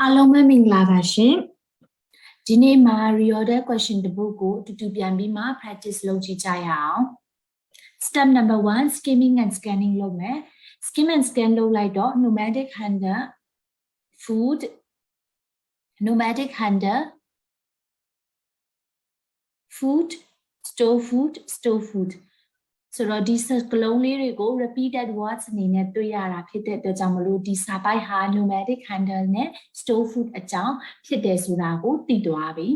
အားလုံးပဲမင်္ဂလာပါရှင်ဒီနေ့မှာ reorder question တစ်ပုဒ်ကိုအတူတူပြန်ပြီးမှ practice လုပ်ကြည့်ကြရအောင် step number 1 skimming and scanning လုပ်မယ် skim and scan လုပ်လိုက်တော့ nomadic handle food nomadic handle food store food ဆိုတော့ဒီစကလုံးလေးတွေကို repeated words အနေနဲ့တွေ့ရတာဖြစ်တဲ့အတွက်ကြောင့်မလို့ဒီစာပိုက်ဟာ nomadic handle နဲ့ store food အကြောင်းဖြစ်တယ်ဆိုတာကိုသိသွားပြီ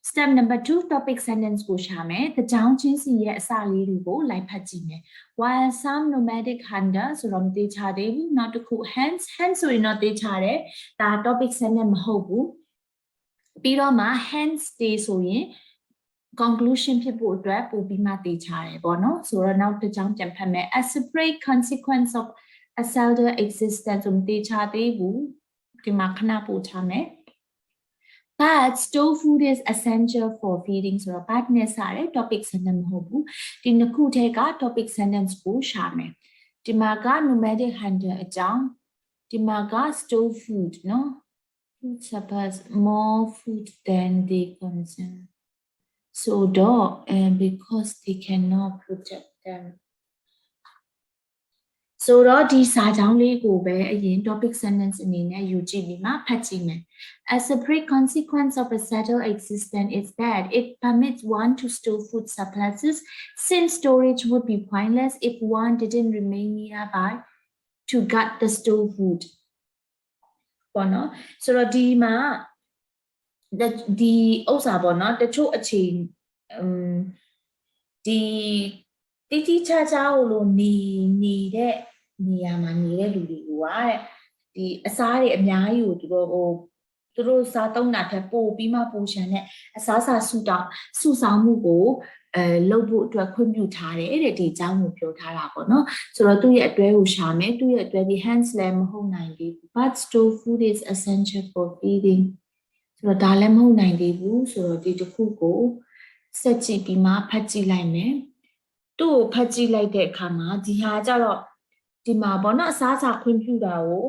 step number 2 topic sentence ကိုရှာမယ်တကြောင်းချင်းစီရဲ့အစလေးတွေကိုလိုက်ဖတ်ကြည့်မယ် while some nomadic handle ဆိုတော့မသိချသေးဘူးနောက်တစ်ခု hence ဆိုရင်တော့သိချတယ်ဒါ topic sentence မဟုတ်ဘူးပြီးတော့မှ hence တွေဆိုရင် conclusion ဖြစ်ဖို့အတွက်ပို့ပြီးမှသိချတယ်ပေါ့နော်ဆိုတော့နောက်တစ်ကြောင်းပြန်ဖတ်မယ် a separate consequence of a cellular existence ဆိုသိချသေးဘူးဒီမှာခဏပို့ထားမယ် but store food is essential for feeding ဆိုတော့ but နဲ့စတဲ့ topic sentence မဟုတ်ဘူးဒီနှစ်ခုထဲက topic sentence ကိုရှာမယ်ဒီမှာက nomadic handle အကြောင်းဒီမှာက store food နော် food supplies more food than they consume so and because they cannot protect them so တော့ဒီစာကြောင်းလေးကိုပဲအရင် topic sentence အနေနဲ့ယူကြည့်ပြီးမှဖတ်ကြည့်မယ် A separate consequence of a settled existence is that it permits one to store food surpluses since storage would be pointless if one didn't remain nearby to gut the store food ပေါ့နော်ဆိုတော့ဒီမှာဒီဥစ္စာပေါ့နော်တချို့အချိန်ဒီတိကျကျလို့နေတဲ့နေရာမှာနေတဲ့လူတွေကတဲ့ဒီအစားတွေအများကြီးကိုသူတို့စားသုံးတာထက်ပိုပြီးမှပိုရှန်တဲ့အစားအစာစုဆောင်မှုကိုလုပ်ဖို့အတွက်ခွင့်ပြုထားတယ်တဲ့ဒီအကြောင်းကိုပြောထားတာပေါ့နော်ဆိုတော့သူ့ရဲ့အတွဲကိုရှာမယ်သူ့ရဲ့အတွဲဒီ hands လည်းမဟုတ်နိုင်သေးဘူး but store food is essential for feeding ဆိုတော့ဒါလည်းမဟုတ်နိုင်သေးဘူးဆိုတော့ဒီတစ်ခုကိုဆက်ကြည့်ပြီးမှဖတ်ကြည့်လိုက်မယ်သူ့ကိုဖတ်ကြည့်လိုက်တဲ့အခါမှာဒီဟာကျတော့ဒီမှာပေါ့နော်အစားအစာခွင့်ပြုတာကို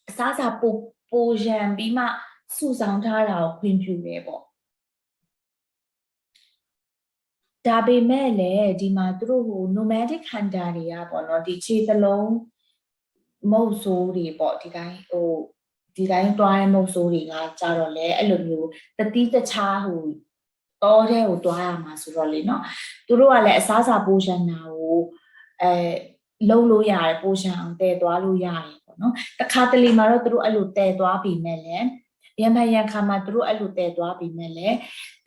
အစားအစာပိုရန်ပြီးမှစုဆောင်ထားတာကိုခွင့်ပြုတယ်ပေါ့ဒါပေမဲ့လည်းဒီမှာသူတို့ဟို nomadic hunter တွေကပေါ့နော်ဒီခြေသလုံးမုတ်ဆိုးတွေပေါ့ဒီတိုင်းတွားတဲ့မုတ်ဆိုးတွေကကြတော့လေအဲ့လိုမျိုးတတိတခြားဟိုတောထဲကိုတွားရမှာဆိုတော့လေနော်သူတို့ကလည်းအစားအစာပိုရှန်တာကိုလုံးလို့ရတယ်ပိုရှန်အောင်တည်သွားလို့ရတယ်ပေါ့နော်တခါတလေမှာတော့သူတို့အဲ့လိုတည်သွားပြီမဲ့လည်းရံခါမှာသူတို့အဲ့လိုတည်သွားပြီမဲ့လည်း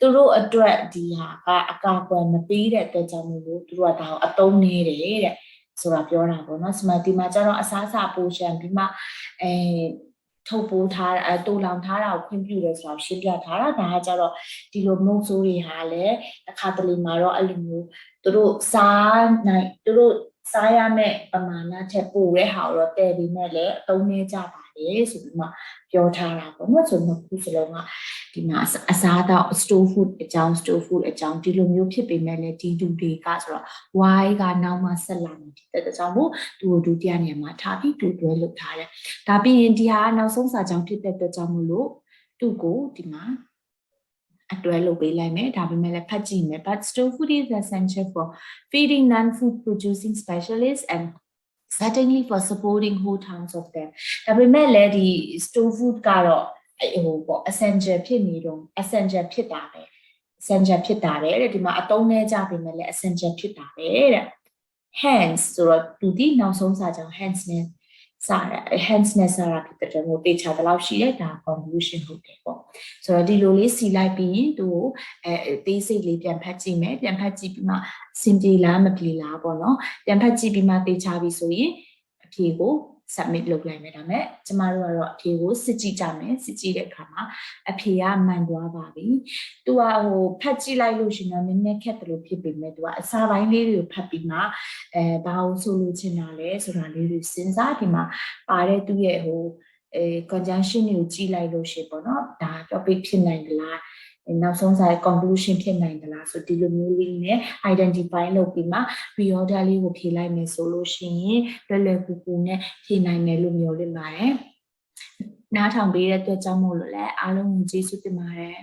သူတို့အတွက်ဒီဟာကအကာအကွယ်မပေးတဲ့အတွက်ကြောင့်မို့လို့သူတို့ကဒါကိုအသုံးနေတယ်တဲ့ဆိုတာပြောတာပေါ့နော်စမတီမှာကျတော့အစားအစာပိုရှန်ပြီးမှထုတ်ပိုးထားတူလောင်ထားတာကိုခွင့်ပြုတယ်ဆိုတော့ရှင်းပြထားတာဒါကကြတော့ဒီလိုမုတ်ဆိုးတွေဟာလည်းတစ်ခါတလေမှာတော့အဲ့လိုမျိုးသူတို့စားရမယ့်ပမာဏထက်ပိုတဲ့ဟာတော့တည်ပြီးမဲ့လည်းအသုံးနေကြပါတယ်ဆိုပြီးမှပြောထားတာပေါ့နော်ဆိုတော့ခုစလုံးကဒီမှာအစားတော့ store food အကြောင်းဒီလိုမျိုးဖြစ်ပေမဲ့လည်းဒီလူတွေကဆိုတော့ why ကနောက်မှဆက်လာတယ်တဲ့ကြောင့်မို့သူတို့ဒုတိယနေရာမှာထားပြီးတူတွဲလုပ်ထားတယ်ဒါပြီးရင်ဒီဟာနောက်ဆုံးစာကြောင်းဖြစ်တဲ့အတွက်ကြောင့်မို့လို့သူ့ကိုဒီမှာအတွဲလုပ်ပေးလိုက်မယ်ဒါပေမဲ့လည်းဖတ်ကြည့်မယ် but store food is essential for feeding non-food producing specialists and certainly for supporting whole towns of them ဒါပေမဲ့လည်းဒီ store food ကတော့ဟိုပေါ့ essential ဖြစ်နေတော့ essential ဖြစ်တာပဲတဲ့ဒီမှာအသုံးနဲ့ကြပေမဲ့လည်း essential ဖြစ်တာပဲတဲ့ hence ဆိုတော့သူဒီနောက်ဆုံးစာကြောင့် hence နဲ့စာရာဖြစ်တဲ့ဟိုပေချာတလောက်ရှိတဲ့ဒါ conclusion ဟုတ်တယ်ပေါ့ဆိုတော့ဒီလိုလေးစီလိုက်ပြီးရင်သူသေးစိတ်လေးပြန်ဖတ်ကြည့်မယ်ပြန်ဖတ်ကြည့်ပြီးမှစင်ပြေလားမပြေလားပေါ့နော်ပြန်ဖတ်ကြည့်ပြီးမှသေချာပြီဆိုရင်အဖြေကို submit လုပ်လိုက်မယ်ဒါမဲ့ကျမတို့ကတော့အဖြေကိုစစ်ကြည့်ကြမယ်စစ်ကြည့်တဲ့အခါမှာအဖြေကမှန်သွားပါပြီသူကဟိုဖတ်ကြည့်လိုက်လို့ရှင်တော့နည်းနည်းခက်တယ်လို့ဖြစ်ပေမဲ့သူကအစာပိုင်းလေးတွေကိုဖတ်ပြီးမှဘာလို့ဆိုလို့ချင်တာလဲဆိုတာလေးတွေစဉ်းစားဒီမှာပါတဲ့သူရဲ့ဟိုconjunction တွေကိုကြည့်လိုက်လို့ရှင်ပေါ့နော်ဒါ topic ဖြစ်နိုင်သလားနောက်ဆုံးစာ conclusion ဖြစ်နိုင်သလားဆိုဒီလိုမျိုးလေးနဲ့ identify လုပ်ပြီးမှ reorder လေးကိုဖြေလိုက်မယ်ဆိုလို့ရှိရင်လွယ်လွယ်ကူကူနဲ့ဖြေနိုင်မယ်လို့မျှော်လင့်ပါတယ် နားထောင်ပေးတဲ့အတွက်ကြောင့်မို့လို့လည်းအားလုံးကိုကျေးဇူးတင်ပါတယ်